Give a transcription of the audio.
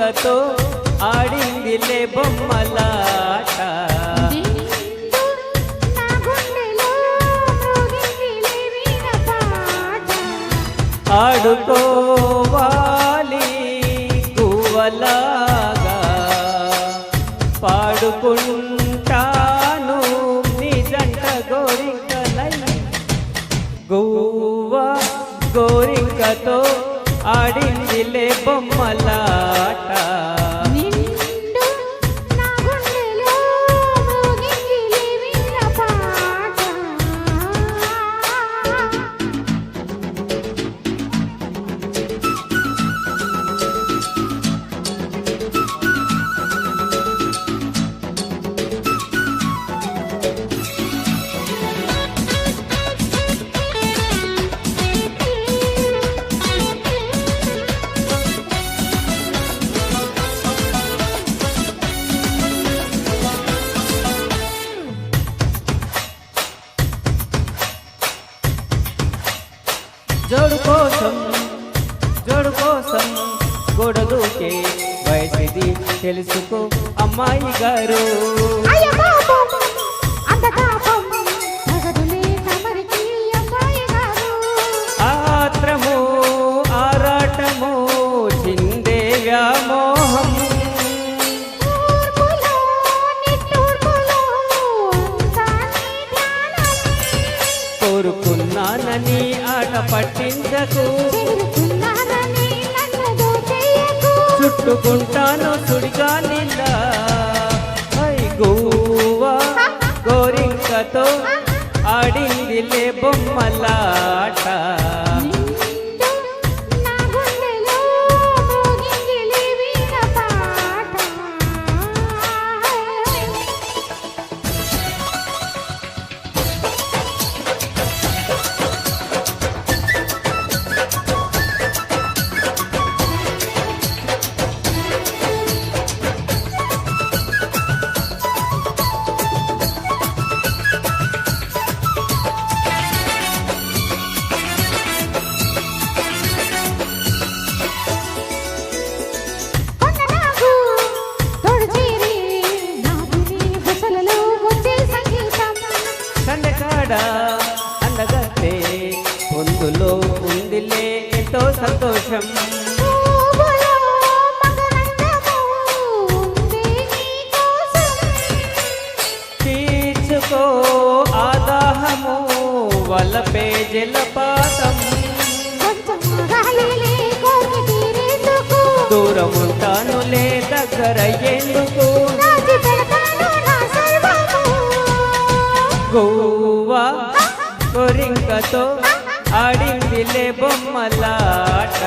గోరింకతో ఆడిందిలే బొమ్మలాట ఆడుకోవాలి గువ్వలాగా పాడుకుంటాను నీ జంట గోరింకలై గువ్వ గోరింకతో ఆడిందిలే బొమ్మలాట జోడు కోసం గోడ దూకే వయసిది తెలుసుకో అమ్మాయి గారు ఆత్రము ఆరాటము చిందే వ్యామోహం కోరుకున్నానని ఆట పట్టించకు చుట్టుకుంటాను సుడిగా నిండా గువ్వ గోరింకతో ఆడిందిలే బొమ్మలాట అందగతే పొందులో ఉందిలే ఎంతో సంతోషం తీర్చుకో ఆదాహము వలపే జలపాతం దూరం ఉంటానులే దగ్గరయ్యేందుకు గువ్వ గోరింకతో ఆడిందిలే బొమ్మలాట